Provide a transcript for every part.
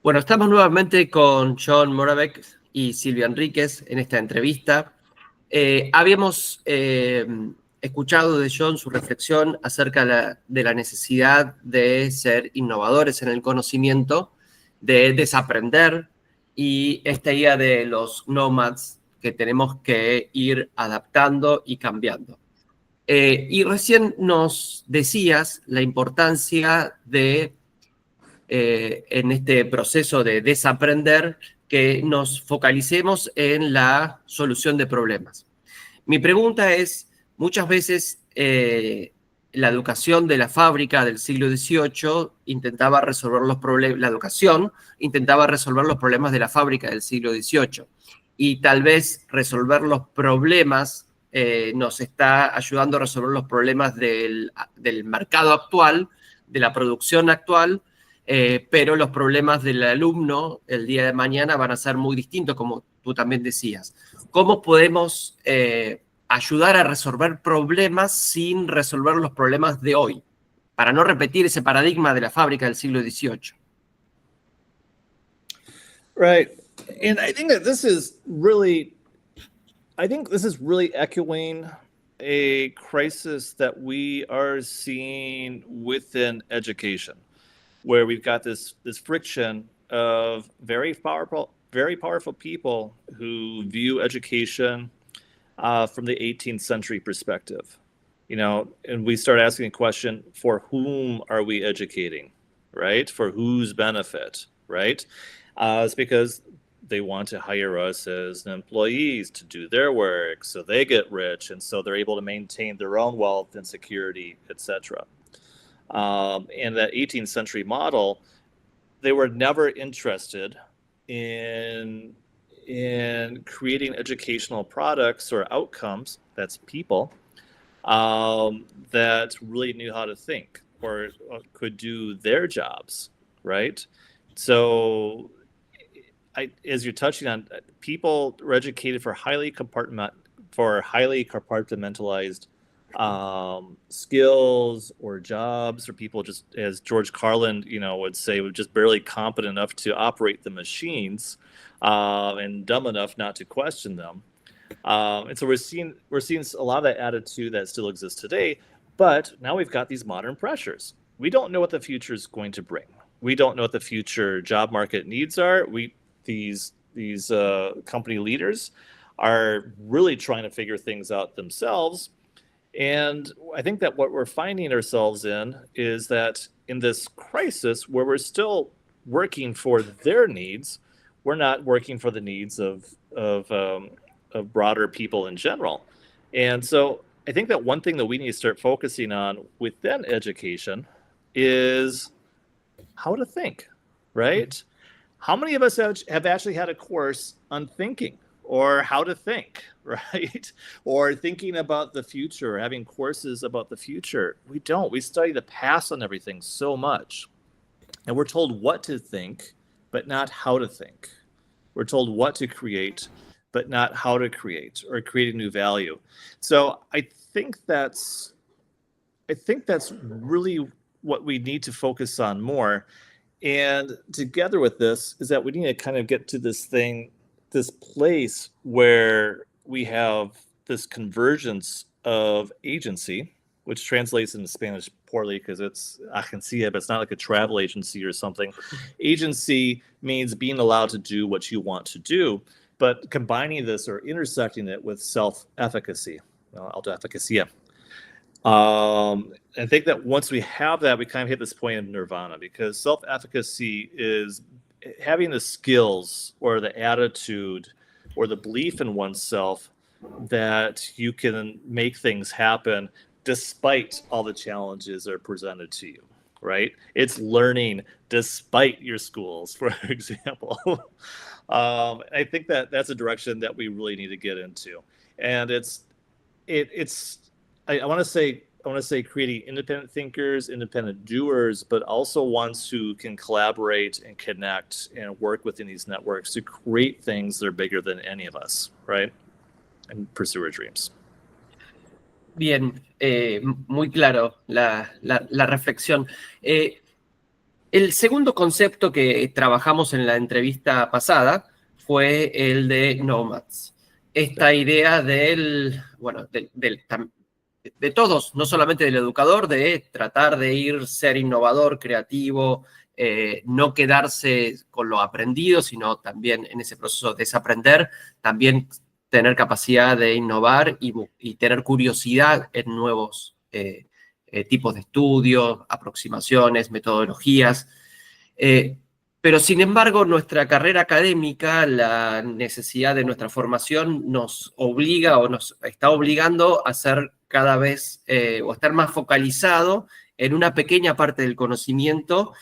Bueno, estamos nuevamente con John Moravec y Silvia Enríquez en esta entrevista. Habíamos escuchado de John su reflexión acerca de la necesidad de ser innovadores en el conocimiento, de desaprender y esta idea de los nomads que tenemos que ir adaptando y cambiando. Y recién nos decías la importancia de en este proceso de desaprender, que nos focalicemos en la solución de problemas. Mi pregunta es, muchas veces la educación de la fábrica del siglo XVIII intentaba resolver los problemas, la educación intentaba resolver los problemas de la fábrica del siglo XVIII, y tal vez resolver los problemas nos está ayudando a resolver los problemas del mercado actual, de la producción actual, pero los problemas del alumno el día de mañana van a ser muy distintos, como tú también decías. ¿Cómo podemos ayudar a resolver problemas sin resolver los problemas de hoy, para no repetir ese paradigma de la fábrica del siglo XVIII? Right. And I think that this is really echoing a crisis that we are seeing within education, where we've got this friction of very powerful people who view education from the 18th century perspective, and we start asking a question: for whom are we educating, right? For whose benefit, right? It's because they want to hire us as employees to do their work, so they get rich, and so they're able to maintain their own wealth and security, etc. And that 18th century model, they were never interested in creating educational products or outcomes, that's people, that really knew how to think or could do their jobs, right? So as you're touching on, people were educated for highly compartmentalized skills or jobs, or people just, as George Carlin, would say, were just barely competent enough to operate the machines, and dumb enough not to question them. And so we're seeing a lot of that attitude that still exists today. But now we've got these modern pressures. We don't know what the future is going to bring. We don't know what the future job market needs are. These company leaders are really trying to figure things out themselves. And I think that what we're finding ourselves in is that in this crisis where we're still working for their needs, we're not working for the needs of broader people in general. And so I think that one thing that we need to start focusing on within education is how to think, right? How many of us have actually had a course on thinking or how to think, right? Or thinking about the future, or having courses about the future? We don't. We study the past on everything so much. And we're told what to think, but not how to think. We're told what to create, but not how to create or create a new value. So I think that's really what we need to focus on more. And together with this is that we need to kind of get to this place where we have this convergence of agency, which translates into Spanish poorly because it's agencia, but it's not like a travel agency or something. Agency means being allowed to do what you want to do, but combining this or intersecting it with self-efficacy, auto-efficacia. I think that once we have that, we kind of hit this point of nirvana, because self-efficacy is having the skills or the attitude or the belief in oneself that you can make things happen despite all the challenges that are presented to you, right? It's learning despite your schools, for example. I think that that's a direction that we really need to get into. And I want to say creating independent thinkers, independent doers, but also ones who can collaborate and connect and work within these networks to create things that are bigger than any of us, right? And pursue our dreams. Bien, muy claro la reflexión. El segundo concepto que trabajamos en la entrevista pasada fue el de nomads. Esta idea de todos, no solamente del educador, de tratar de ser innovador, creativo, no quedarse con lo aprendido, sino también en ese proceso de desaprender, también tener capacidad de innovar y tener curiosidad en nuevos tipos de estudios, aproximaciones, metodologías. Pero sin embargo, nuestra carrera académica, la necesidad de nuestra formación nos obliga o nos está obligando a ser cada vez o estar más focalizado en una pequeña parte del conocimiento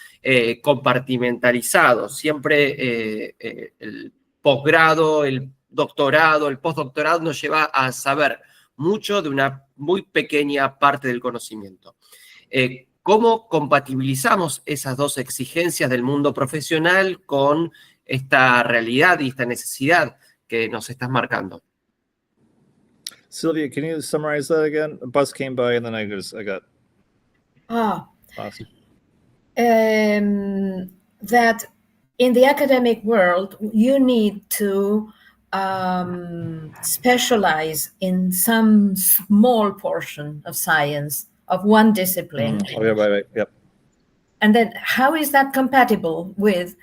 compartimentalizado. Siempre el posgrado, el doctorado, el postdoctorado nos lleva a saber mucho de una muy pequeña parte del conocimiento. ¿Cómo compatibilizamos esas dos exigencias del mundo profesional con esta realidad y esta necesidad que nos estás marcando? Silvia, can you summarize that again? A bus came by and then I got lost. That in the academic world, you need to specialize in some small portion of science, of one discipline. Okay, right, yep. And then how is that compatible with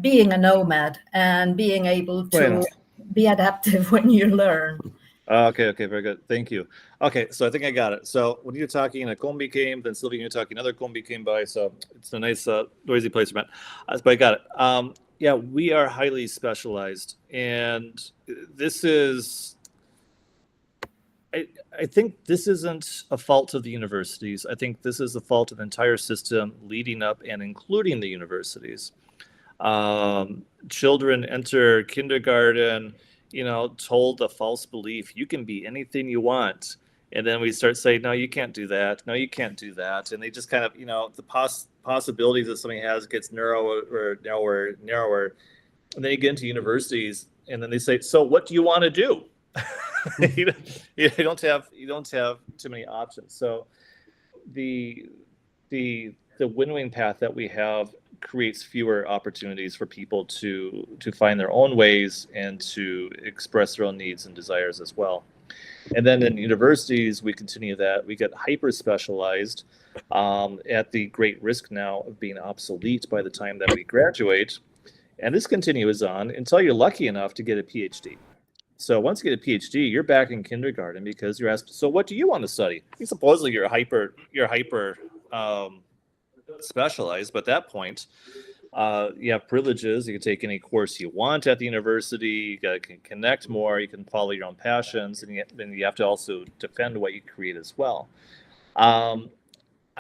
being a nomad and being able to be adaptive when you learn? Okay, very good. Thank you. Okay, so I think I got it. So when you're talking, a combi came, then Sylvia, you're talking, another combi came by. So it's a nice, noisy place, man. But I got it. Yeah, we are highly specialized. And this is, I think this isn't a fault of the universities. I think this is a fault of the entire system leading up and including the universities. Children enter kindergarten, told a false belief, you can be anything you want. And then we start saying, no, you can't do that. No, you can't do that. And they just kind of, the possibilities that something has gets narrower. And then you get into universities and then they say, so what do you want to do? you don't have too many options. So the winnowing path that we have creates fewer opportunities for people to find their own ways and to express their own needs and desires as well. And then in universities, we continue that. We get hyper specialized at the great risk now of being obsolete by the time that we graduate. And this continues on until you're lucky enough to get a PhD. So once you get a PhD, you're back in kindergarten because you're asked, so what do you want to study? Supposedly you're hyper specialized, but at that point, you have privileges. You can take any course you want at the university. You can connect more. You can follow your own passions, and then you have to also defend what you create as well. I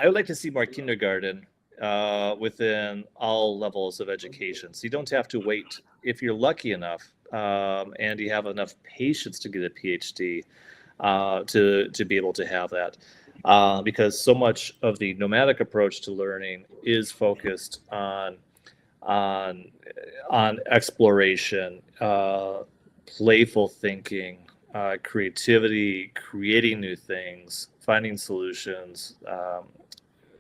would like to see more kindergarten within all levels of education. So you don't have to wait if you're lucky enough and you have enough patience to get a PhD to be able to have that. Because so much of the nomadic approach to learning is focused on exploration, playful thinking, creativity, creating new things, finding solutions,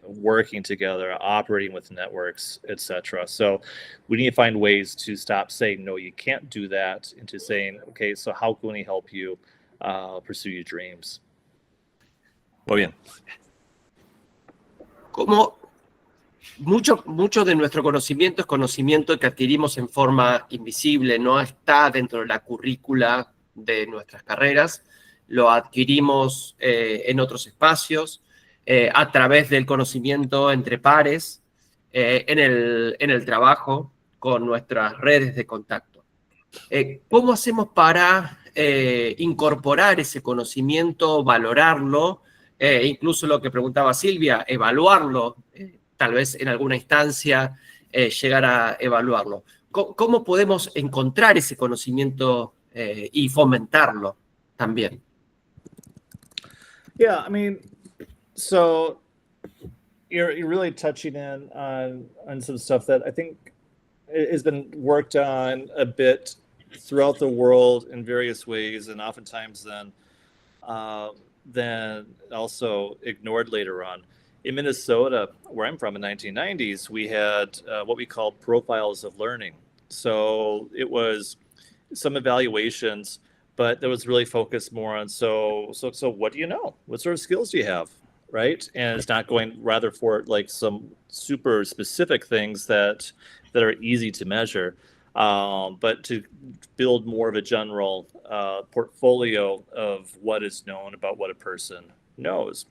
working together, operating with networks, etc. So we need to find ways to stop saying, no, you can't do that, into saying, okay, so how can we help you pursue your dreams? Muy bien. Como mucho de nuestro conocimiento es conocimiento que adquirimos en forma invisible, no está dentro de la currícula de nuestras carreras, lo adquirimos en otros espacios, a través del conocimiento entre pares, en el trabajo, con nuestras redes de contacto. ¿Cómo hacemos para incorporar ese conocimiento, valorarlo, incluso lo que preguntaba Silvia, evaluarlo, tal vez en alguna instancia llegar a evaluarlo? ¿Cómo podemos encontrar ese conocimiento y fomentarlo también? Yeah, I mean, so you're really touching in on some stuff that I think has been worked on a bit throughout the world in various ways, and oftentimes then also ignored later on. in Minnesota, where I'm from in the 1990s, we had what we called profiles of learning. So it was some evaluations, but that was really focused more on so what do you know? What sort of skills do you have? Right? And it's not going rather for like some super specific things that are easy to measure, but to build more of a general portfolio of what is known about what a person knows.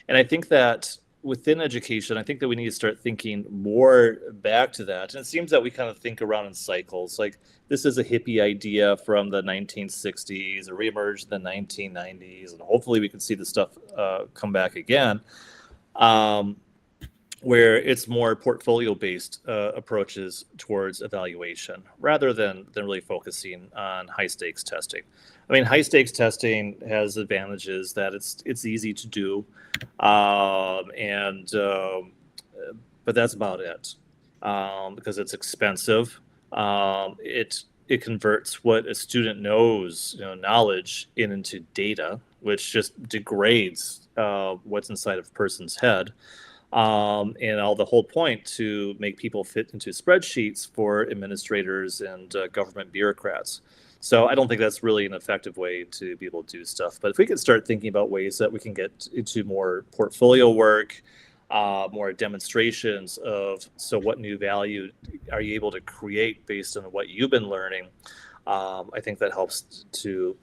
And I think that within education, I think that we need to start thinking more back to that. And it seems that we kind of think around in cycles. Like this is a hippie idea from the 1960s, or reemerged in the 1990s, and hopefully we can see the stuff come back again, where it's more portfolio-based approaches towards evaluation rather than really focusing on high-stakes testing. I mean, high-stakes testing has advantages that it's easy to do, but that's about it, because it's expensive. It converts what a student knows, knowledge, into data, which just degrades what's inside of a person's head. And the whole point to make people fit into spreadsheets for administrators and government bureaucrats. So I don't think that's really an effective way to be able to do stuff. But if we could start thinking about ways that we can get into more portfolio work, more demonstrations of, so what new value are you able to create based on what you've been learning, I think that helps to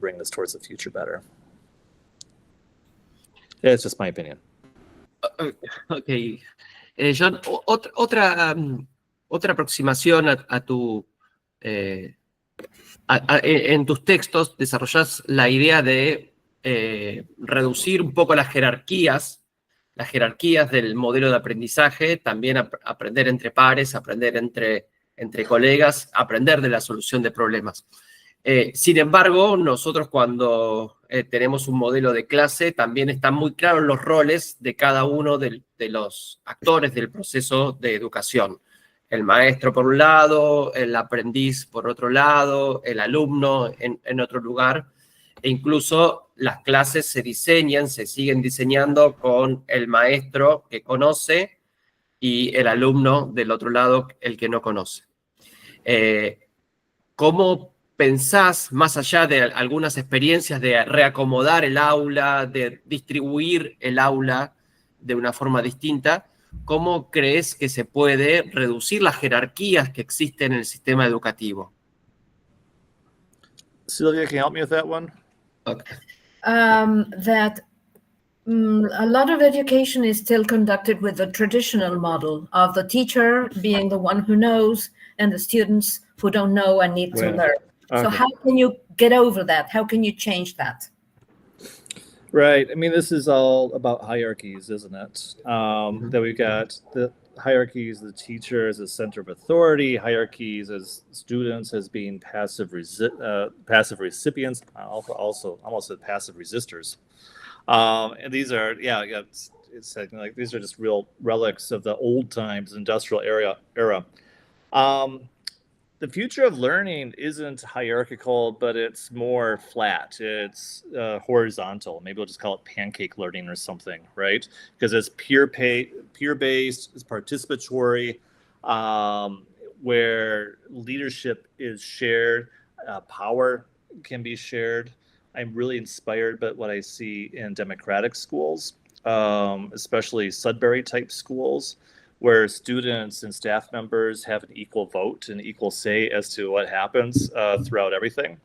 bring this towards the future better. Yeah, it's just my opinion. Ok. John, otra aproximación a tu... en tus textos desarrollas la idea de reducir un poco las jerarquías del modelo de aprendizaje, también aprender entre pares, aprender entre colegas, aprender de la solución de problemas. Sin embargo, nosotros cuando tenemos un modelo de clase, también están muy claros los roles de cada uno de los actores del proceso de educación. El maestro por un lado, el aprendiz por otro lado, el alumno en otro lugar, e incluso las clases se siguen diseñando con el maestro que conoce y el alumno del otro lado, el que no conoce. ¿Cómo pensás, más allá de algunas experiencias de reacomodar el aula, de distribuir el aula de una forma distinta, cómo crees que se puede reducir las jerarquías que existen en el sistema educativo? Silvia, can you help me with that one? Okay. A lot of education is still conducted with the traditional model of the teacher being the one who knows and the students who don't know and need to learn. Okay. So how can you get over that? How can you change that? Right. I mean, this is all about hierarchies, isn't it? That we've got the hierarchies, the teacher as a center of authority, hierarchies as students as being passive recipients, also almost said passive resistors. And these are, it's like these are just real relics of the old times, industrial era. The future of learning isn't hierarchical, but it's more flat. It's horizontal. Maybe we'll just call it pancake learning or something, right? Because it's peer-based, it's participatory, where leadership is shared, power can be shared. I'm really inspired by what I see in democratic schools, especially Sudbury-type schools, where students and staff members have an equal vote and equal say as to what happens throughout everything.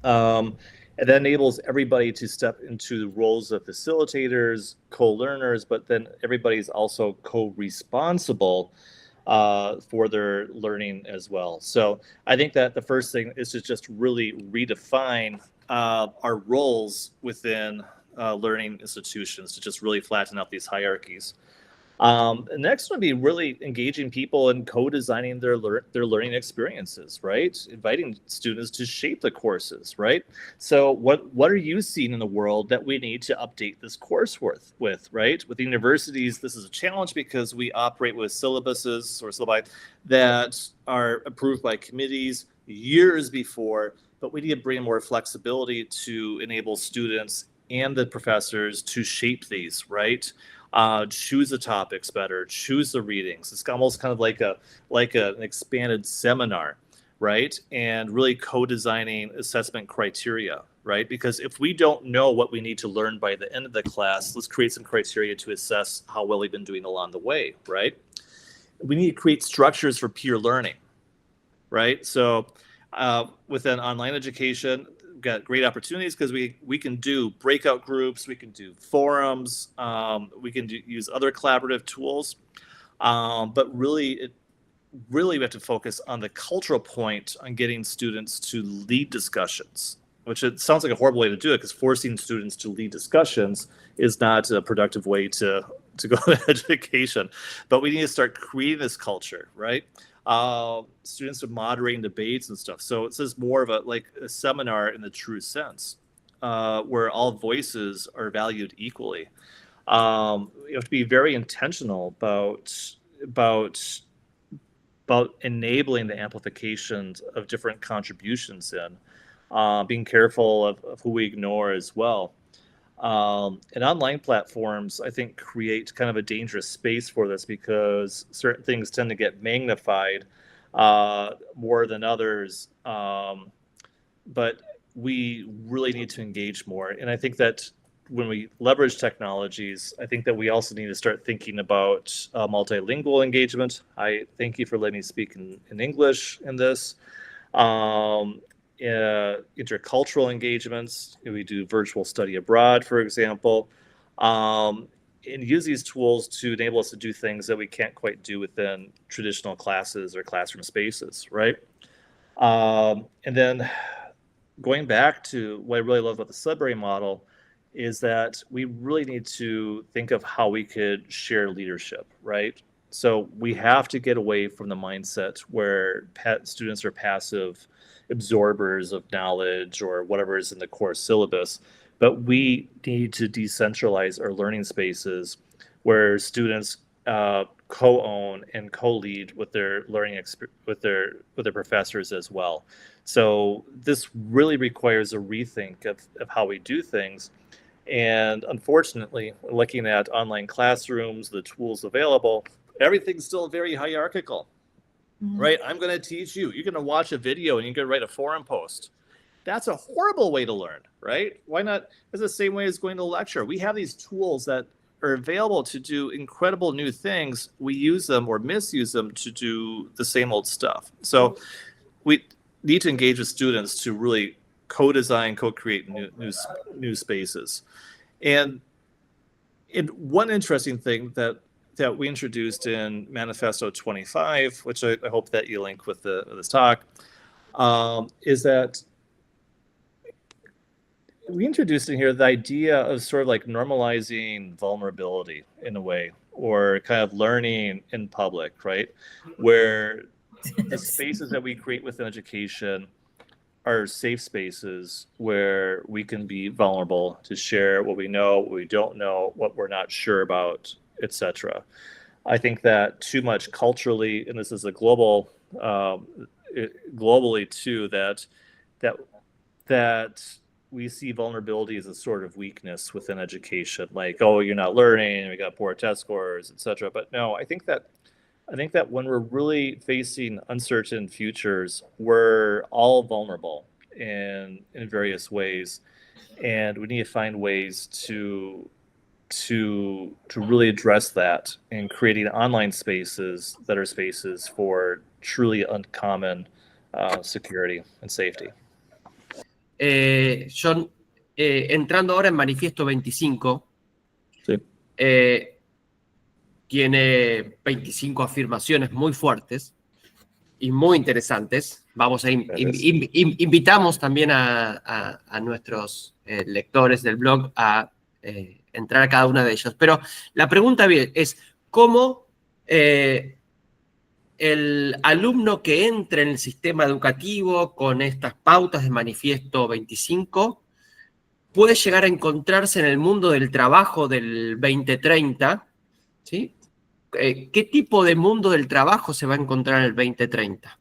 And that enables everybody to step into roles of facilitators, co-learners, but then everybody's also co-responsible for their learning as well. So I think that the first thing is to just really redefine our roles within learning institutions, to just really flatten out these hierarchies. The next would be really engaging people in co-designing their learning experiences, right? Inviting students to shape the courses, right? So what are you seeing in the world that we need to update this course with, right? With universities, this is a challenge because we operate with syllabuses or syllabi that are approved by committees years before, but we need to bring more flexibility to enable students and the professors to shape these, right? choose the topics better, choose the readings. It's almost kind of like an expanded seminar, right? And really co-designing assessment criteria, right? Because if we don't know what we need to learn by the end of the class, let's create some criteria to assess how well we've been doing along the way, right? We need to create structures for peer learning, right? So within online education, we've got great opportunities because we can do breakout groups, we can do forums, we can use other collaborative tools, but really we have to focus on the cultural point on getting students to lead discussions, which it sounds like a horrible way to do it because forcing students to lead discussions is not a productive way to go to education. But we need to start creating this culture, right? Students are moderating debates and stuff. So it's just more of a seminar in the true sense, where all voices are valued equally. You have to be very intentional about enabling the amplifications of different contributions being careful of who we ignore as well. And online platforms, I think, create kind of a dangerous space for this because certain things tend to get magnified more than others. But we really need to engage more. And I think that when we leverage technologies, I think that we also need to start thinking about multilingual engagement. I thank you for letting me speak in English in this. Intercultural engagements. We do virtual study abroad, for example, and use these tools to enable us to do things that we can't quite do within traditional classes or classroom spaces, right? And then going back to what I really love about the Sudbury model is that we really need to think of how we could share leadership, right? So we have to get away from the mindset where students are passive absorbers of knowledge or whatever is in the core syllabus, but we need to decentralize our learning spaces where students co-own and co-lead with their learning with their professors as well. So this really requires a rethink of how we do things. And unfortunately, looking at online classrooms, the tools available, everything's still very hierarchical. Right? I'm going to teach you. You're going to watch a video and you're going to write a forum post. That's a horrible way to learn, right? Why not? It's the same way as going to a lecture. We have these tools that are available to do incredible new things. We use them or misuse them to do the same old stuff. So we need to engage with students to really co-design, co-create new spaces. And one interesting thing that we introduced in Manifesto 25, which I hope that you link with this talk, is that we introduced in here the idea of sort of like normalizing vulnerability in a way, or kind of learning in public, right? Where the spaces that we create within education are safe spaces where we can be vulnerable to share what we know, what we don't know, what we're not sure about, etc. I think that too much culturally, and this is a globally too, that we see vulnerability as a sort of weakness within education, like, oh, you're not learning, we got poor test scores, etc. But no, I think that when we're really facing uncertain futures, we're all vulnerable in various ways, and we need to find ways to really address that in creating online spaces that are spaces for truly uncommon security and safety. John, entrando ahora en Manifiesto 25, sí. Tiene 25 afirmaciones muy fuertes y muy interesantes. Vamos a invitamos también a nuestros lectores del blog a entrar a cada una de ellas. Pero la pregunta es, ¿cómo el alumno que entre en el sistema educativo con estas pautas de Manifiesto 25 puede llegar a encontrarse en el mundo del trabajo del 2030? ¿Sí? ¿Qué tipo de mundo del trabajo se va a encontrar en el 2030?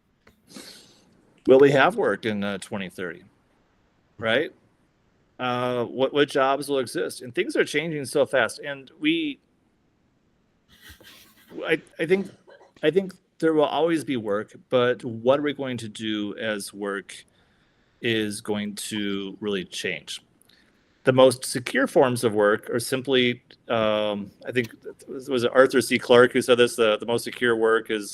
Will we have work in 2030? Right? What jobs will exist? And things are changing so fast. And we I think there will always be work, but what we're going to do as work is going to really change. The most secure forms of work are simply, I think, was it Arthur C. Clarke who said this, the most secure work is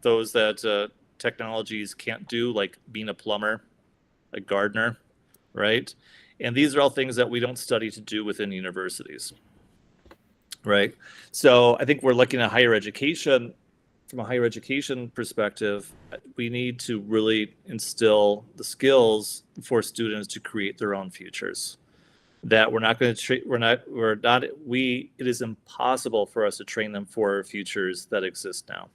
those that technologies can't do, like being a plumber, a gardener, right? And these are all things that we don't study to do within universities, right? So I think we're looking at higher education. From a higher education perspective, we need to really instill the skills for students to create their own futures. That we're not going to it is impossible for us to train them for futures that exist now,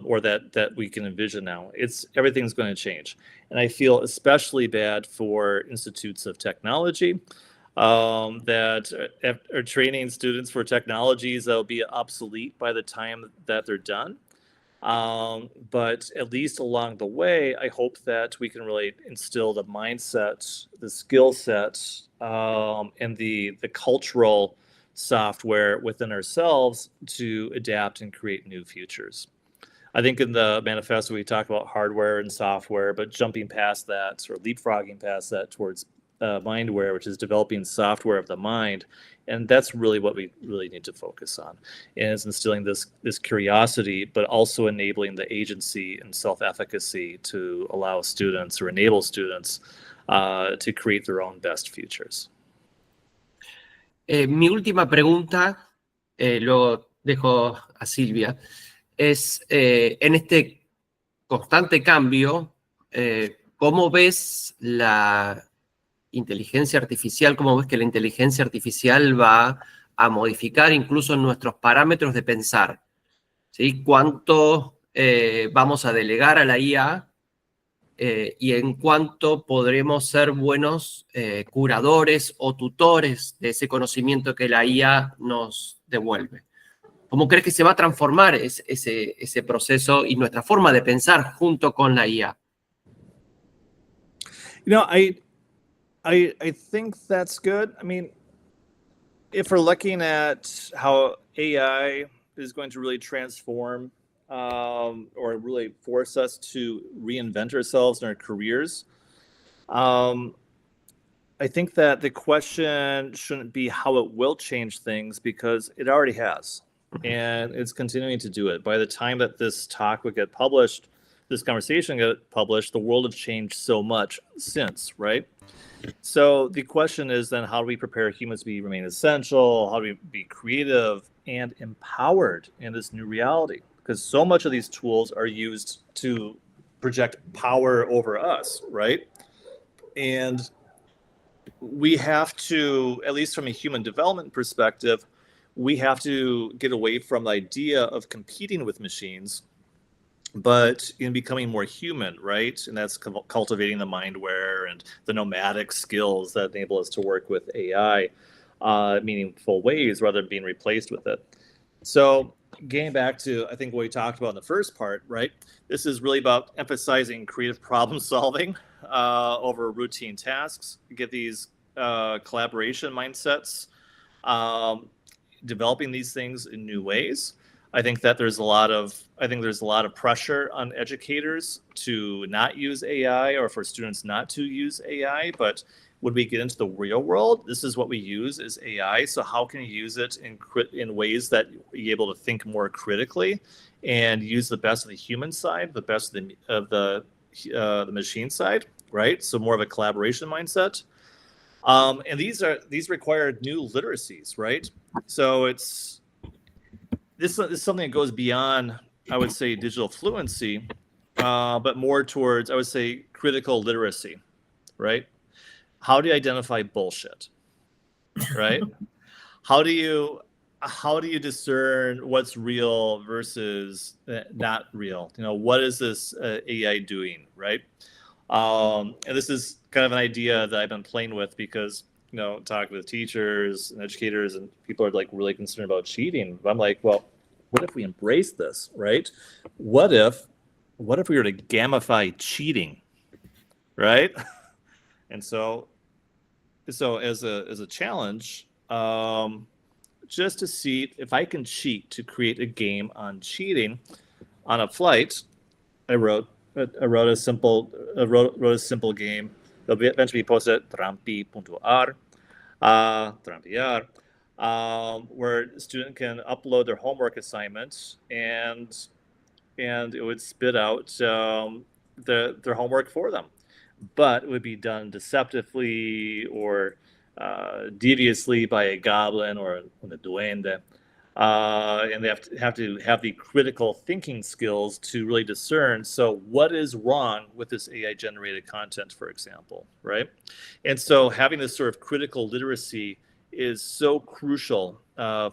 or that we can envision now. Everything's going to change. And I feel especially bad for institutes of technology that are training students for technologies that will be obsolete by the time that they're done. But at least along the way, I hope that we can really instill the mindset, the skill set, and the cultural software within ourselves to adapt and create new futures. I think in the manifesto we talk about hardware and software, but jumping past that, or leapfrogging past that towards mindware, which is developing software of the mind. And that's really what we really need to focus on, is instilling this curiosity, but also enabling the agency and self-efficacy to allow students or enable students to create their own best futures. Mi última pregunta, luego dejo a Silvia, es en este constante cambio, ¿cómo ves la inteligencia artificial? ¿Cómo ves que la inteligencia artificial va a modificar incluso nuestros parámetros de pensar? ¿Sí? ¿Cuánto vamos a delegar a la IA y en cuánto podremos ser buenos curadores o tutores de ese conocimiento que la IA nos devuelve? ¿Cómo crees que se va a transformar ese proceso y nuestra forma de pensar junto con la IA? I think that's good. I mean, if we're looking at how AI is going to really transform or really force us to reinvent ourselves in our careers, I think that the question shouldn't be how it will change things, because it already has, and it's continuing to do it. By the time that this talk would get published, this conversation get published, the world has changed so much since, right? So the question is then, how do we prepare humans to remain essential? How do we be creative and empowered in this new reality? Because so much of these tools are used to project power over us, right? And we have to, at least from a human development perspective, we have to get away from the idea of competing with machines, but in becoming more human, right? And that's cultivating the mindware and the nomadic skills that enable us to work with AI meaningful ways rather than being replaced with it. So getting back to, I think, what we talked about in the first part, right? This is really about emphasizing creative problem solving over routine tasks. You get these collaboration mindsets, developing these things in new ways. I think that there's a lot of pressure on educators to not use AI, or for students not to use AI. But when we get into the real world, this is what we use is AI. So how can you use it in ways that you're able to think more critically and use the best of the human side, the best of the machine side, right? So more of a collaboration mindset. And these require new literacies, right? So this is something that goes beyond, I would say, digital fluency, but more towards, I would say, critical literacy, right? How do you identify bullshit, right? How do you discern what's real versus not real? What is this AI doing, right? And this is kind of an idea that I've been playing with, because talking with teachers and educators, and people are like really concerned about cheating. But I'm like, well, what if we embrace this, right? What if we were to gamify cheating, right? And so as a challenge, just to see if I can cheat to create a game on cheating. On a flight, I wrote a simple game. It'll eventually be posted trampi.ar, trampiar, where a student can upload their homework assignments, and it would spit out their homework for them. But it would be done deceptively or deviously by a goblin or a duende. And they have to have the critical thinking skills to really discern. So what is wrong with this AI generated content, for example, right? And so having this sort of critical literacy is so crucial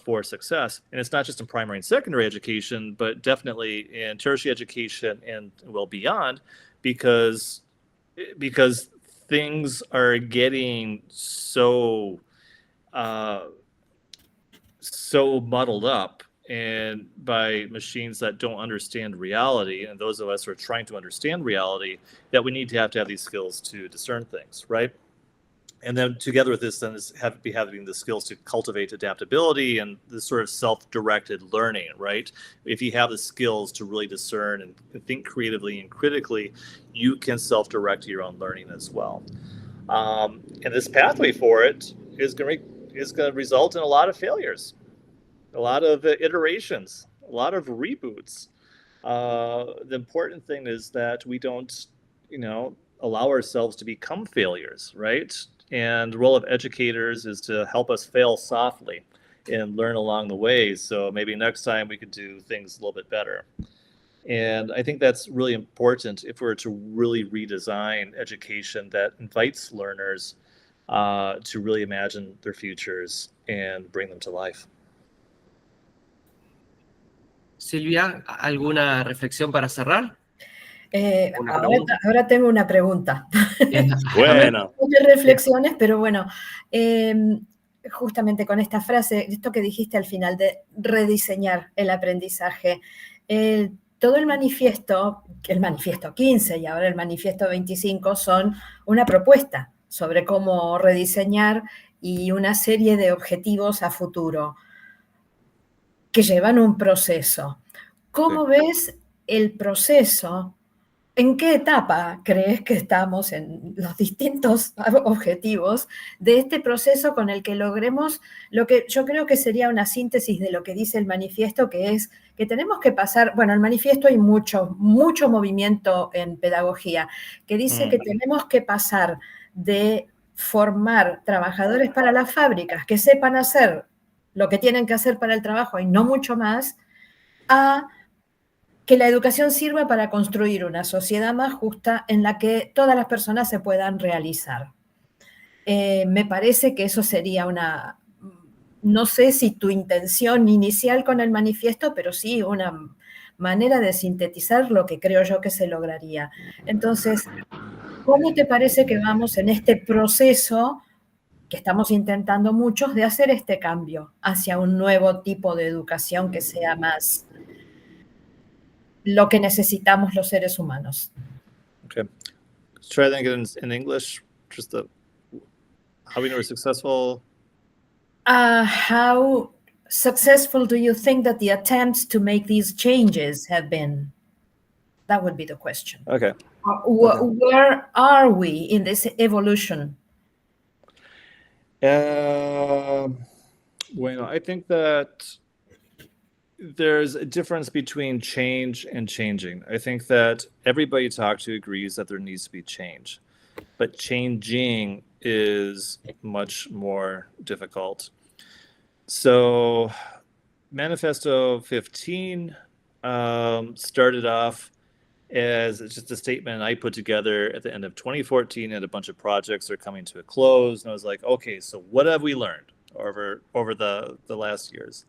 for success. And it's not just in primary and secondary education, but definitely in tertiary education and well beyond, because things are getting so muddled up and by machines that don't understand reality, and those of us who are trying to understand reality, that we need to have these skills to discern things, right? And then together with this, then is having the skills to cultivate adaptability and this sort of self-directed learning, right? If you have the skills to really discern and think creatively and critically, you can self-direct your own learning as well. And this pathway for it is going to result in a lot of failures, a lot of iterations, a lot of reboots. The important thing is that we don't, allow ourselves to become failures, right? And the role of educators is to help us fail softly and learn along the way. So maybe next time we could do things a little bit better. And I think that's really important if we're to really redesign education that invites learners to really imagine their futures and bring them to life. Silvia, ¿alguna reflexión para cerrar? Ahora tengo una pregunta. Bueno. Muchas reflexiones, pero bueno, justamente con esta frase, esto que dijiste al final de rediseñar el aprendizaje, todo el manifiesto 15 y ahora el manifiesto 25 son una propuesta sobre cómo rediseñar y una serie de objetivos a futuro que llevan un proceso. ¿Cómo ves el proceso? ¿En qué etapa crees que estamos en los distintos objetivos de este proceso con el que logremos lo que yo creo que sería una síntesis de lo que dice el manifiesto, que es que tenemos que pasar, bueno, el manifiesto hay mucho movimiento en pedagogía, que dice que tenemos que pasar de formar trabajadores para las fábricas que sepan hacer lo que tienen que hacer para el trabajo y no mucho más, a que la educación sirva para construir una sociedad más justa en la que todas las personas se puedan realizar. Me parece que eso sería no sé si tu intención inicial con el manifiesto, pero sí una manera de sintetizar lo que creo yo que se lograría. Entonces, ¿cómo te parece que vamos en este proceso que estamos intentando muchos de hacer este cambio hacia un nuevo tipo de educación que sea más lo que necesitamos los seres humanos? Okay. Let's try that again in English. Just how we know we're successful. How successful do you think that the attempts to make these changes have been? That would be the question. Okay. Where are we in this evolution? Well, I think that there's a difference between change and changing. I think that everybody you talk to agrees that there needs to be change, but changing is much more difficult. So Manifesto 15 started off as just a statement I put together at the end of 2014, and a bunch of projects are coming to a close. And I was like, okay, so what have we learned over the last years?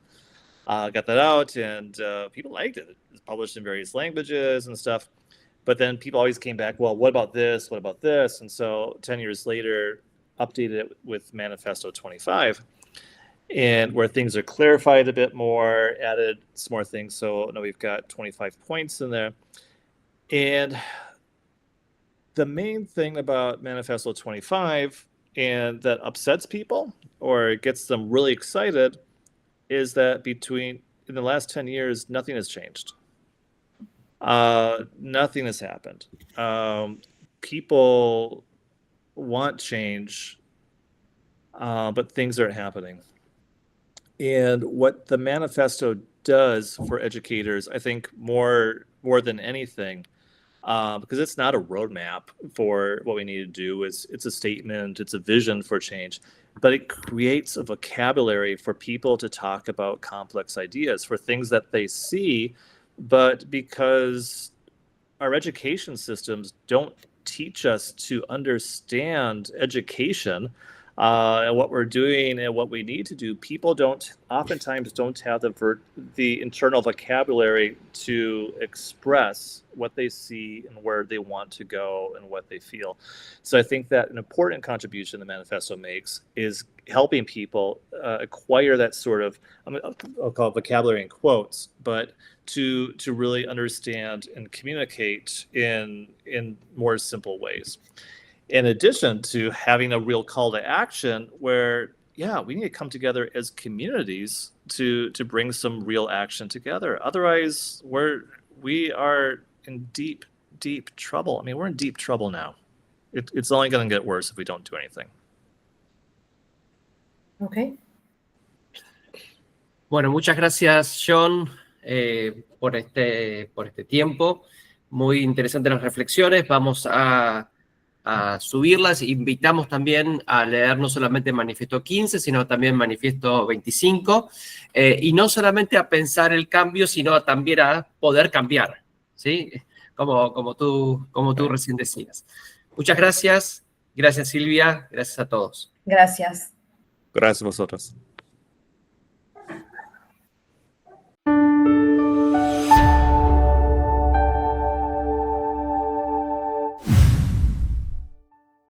Got that out, and people liked it. It was published in various languages and stuff. But then people always came back, well, what about this? What about this? And so 10 years later, updated it with Manifesto 25, and where things are clarified a bit more, added some more things. So now we've got 25 points in there. And the main thing about Manifesto 25, and that upsets people or gets them really excited, is that in the last 10 years, nothing has changed. Nothing has happened. People want change, but things aren't happening. And what the manifesto does for educators, I think more than anything, because it's not a roadmap for what we need to do, it's a statement, it's a vision for change, but it creates a vocabulary for people to talk about complex ideas, for things that they see, but because our education systems don't teach us to understand education and what we're doing and what we need to do, people oftentimes don't have the internal vocabulary to express what they see and where they want to go and what they feel. So I think that an important contribution the manifesto makes is helping people acquire that sort of, I'll call it vocabulary in quotes, but to really understand and communicate in more simple ways. In addition to having a real call to action where, we need to come together as communities to bring some real action together. Otherwise, we are in deep, deep trouble. I mean, we're in deep trouble now. It's only going to get worse if we don't do anything. Okay. Bueno, muchas gracias, John, por este tiempo. Muy interesantes las reflexiones. Vamos a subirlas. Invitamos también a leer no solamente Manifiesto 15, sino también Manifiesto 25, y no solamente a pensar el cambio, sino también a poder cambiar, ¿sí? Como tú recién decías. Muchas gracias. Gracias, Silvia. Gracias a todos. Gracias. Gracias a vosotros.